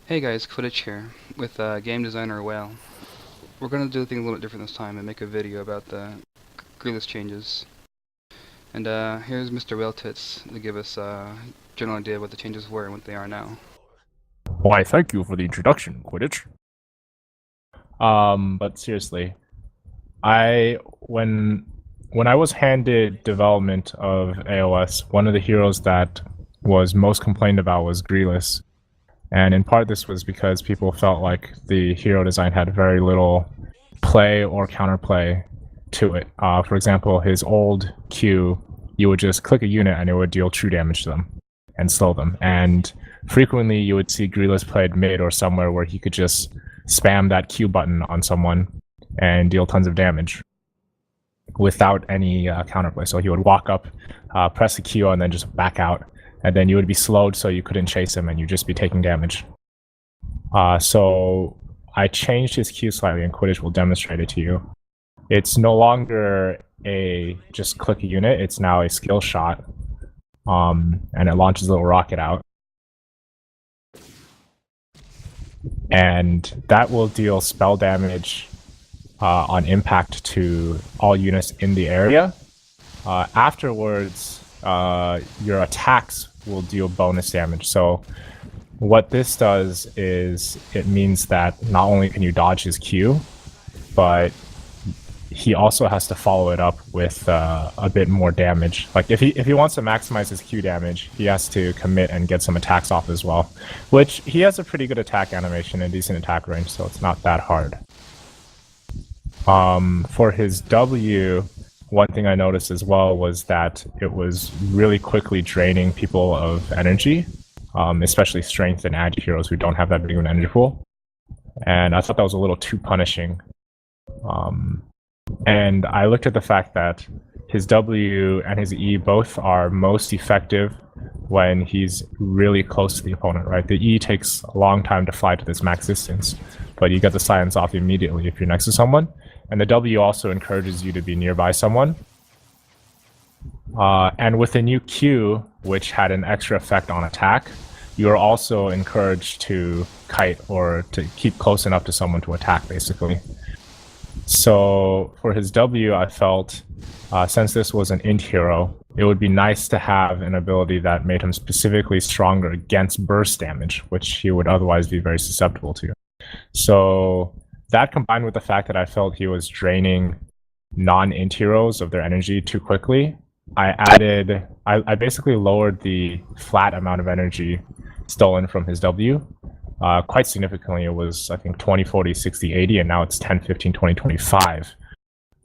Hey guys, Quidditch here with game designer Whale. We're gonna do things a little bit different this time and make a video about the Greelus Changes. And here's Mr. Whale Tits to give us a general idea of what the changes were and what they are now. Why, thank you for the introduction, Quidditch. But seriously, I when I was handed development of AOS, one of the heroes that was most complained about was Greelus. And in part this was because people felt like the hero design had very little play or counterplay to it. For example, his old Q, you would just click a unit and it would deal true damage to them and slow them. And frequently you would see Greelus played mid or somewhere where he could just spam that Q button on someone and deal tons of damage without any counterplay. So he would walk up, press the Q, and then just back out. And then you would be slowed so you couldn't chase him and you'd just be taking damage. So I changed his Q slightly, and Quidditch will demonstrate it to you. It's no longer a just click a unit, it's now a skill shot. And it launches a little rocket out. And that will deal spell damage on impact to all units in the area. Afterwards, your attacks will deal bonus damage. So what this does is it means that not only can you dodge his Q, but he also has to follow it up with a bit more damage. Like if he wants to maximize his Q damage, he has to commit and get some attacks off as well. Which he has a pretty good attack animation and decent attack range, so it's not that hard. For his W, one thing I noticed as well was that it was really quickly draining people of energy, especially strength and agi heroes who don't have that big of an energy pool. And I thought that was a little too punishing. And I looked at the fact that his W and his E both are most effective when he's really close to the opponent, right? The E takes a long time to fly to this max distance, but you get the silence off immediately if you're next to someone. And the W also encourages you to be nearby someone. And with the new Q, which had an extra effect on attack, you are also encouraged to kite or to keep close enough to someone to attack, basically. So for his W, I felt, since this was an int hero, it would be nice to have an ability that made him specifically stronger against burst damage, which he would otherwise be very susceptible to. So that combined with the fact that I felt he was draining non-int heroes of their energy too quickly, I basically lowered the flat amount of energy stolen from his W. Quite significantly. It was, I think, 20, 40, 60, 80, and now it's 10, 15, 20, 25.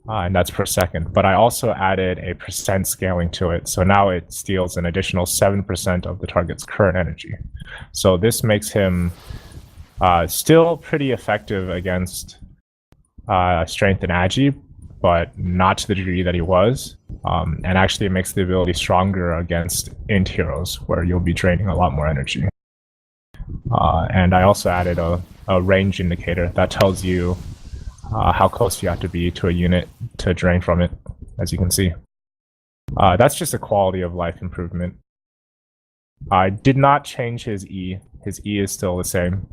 And that's per second. But I also added a percent scaling to it. So now it steals an additional 7% of the target's current energy. So this makes him still pretty effective against strength and agi, but not to the degree that he was. And actually it makes the ability stronger against int heroes, where you'll be draining a lot more energy. And I also added a range indicator that tells you how close you have to be to a unit to drain from it, as you can see. That's just a quality of life improvement. I did not change his E. His E is still the same.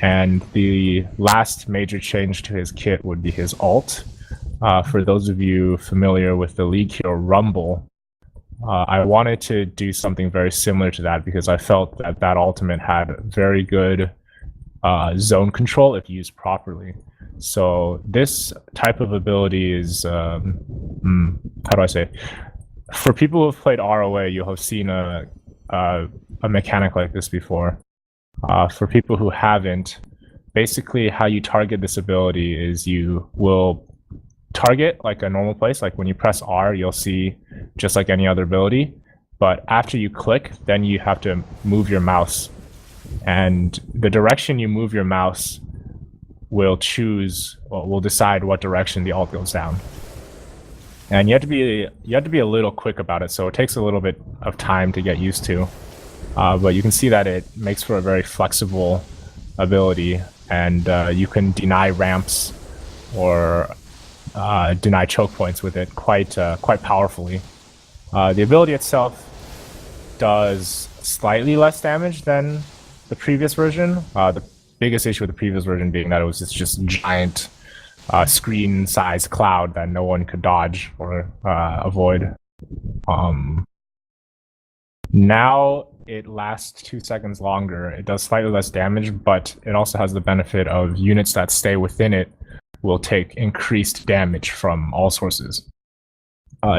And the last major change to his kit would be his ult. For those of you familiar with the League hero Rumble, I wanted to do something very similar to that because I felt that that ultimate had very good zone control if used properly. So this type of ability is, how do I say? For people who have played ROA, you'll have seen a mechanic like this before. For people who haven't, basically how you target this ability is you will target like a normal place. Like when you press R, you'll see just like any other ability. But after you click, then you have to move your mouse. And the direction you move your mouse will decide what direction the ult goes down. And you have to be a little quick about it, so it takes a little bit of time to get used to. But you can see that it makes for a very flexible ability, and you can deny ramps or deny choke points with it quite powerfully. The ability itself does slightly less damage than the previous version. The biggest issue with the previous version being that it was this just giant screen-sized cloud that no one could dodge or avoid. Um, Now it lasts 2 seconds longer. It does slightly less damage, but it also has the benefit of units that stay within it will take increased damage from all sources,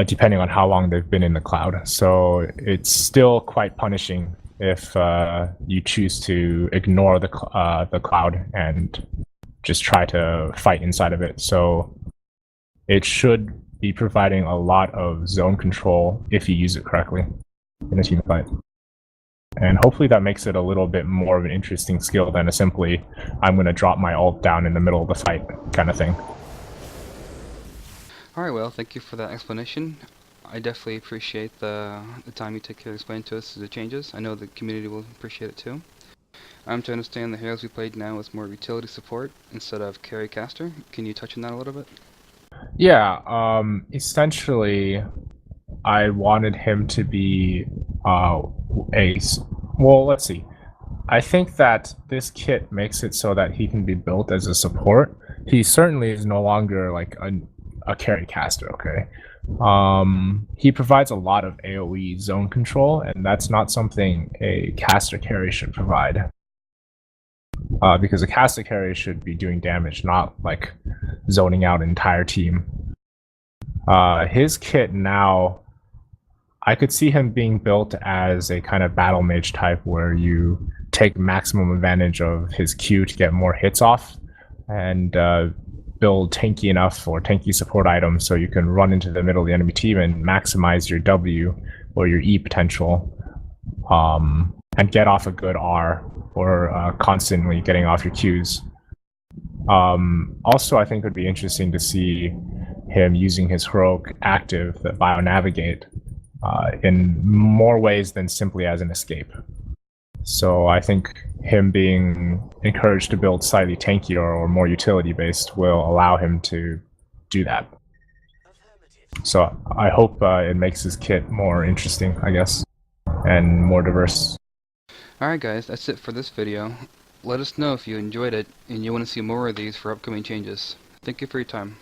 depending on how long they've been in the cloud. So it's still quite punishing if you choose to ignore the cloud and just try to fight inside of it. So it should be providing a lot of zone control if you use it correctly in a team fight. And hopefully that makes it a little bit more of an interesting skill than a simply, I'm going to drop my ult down in the middle of the fight kind of thing. Alright, well, thank you for that explanation. I definitely appreciate the time you take to explain to us the changes. I know the community will appreciate it too. I'm to understand the heroes we played now is more utility support instead of carry caster. Can you touch on that a little bit? Yeah, essentially, I wanted him to be well, let's see. I think that this kit makes it so that he can be built as a support. He certainly is no longer like a carry caster, okay? He provides a lot of AoE zone control, and that's not something a caster carry should provide. Because a caster carry should be doing damage, not like zoning out an entire team. His kit now, I could see him being built as a kind of battle mage type where you take maximum advantage of his Q to get more hits off and build tanky enough or tanky support items so you can run into the middle of the enemy team and maximize your W or your E potential and get off a good R or constantly getting off your Qs. Also, I think it would be interesting to see him using his heroic active, the Bio-Navigate, in more ways than simply as an escape. So I think him being encouraged to build slightly tankier or more utility-based will allow him to do that. So I hope it makes his kit more interesting, I guess, and more diverse. Alright guys, that's it for this video. Let us know if you enjoyed it and you want to see more of these for upcoming changes. Thank you for your time.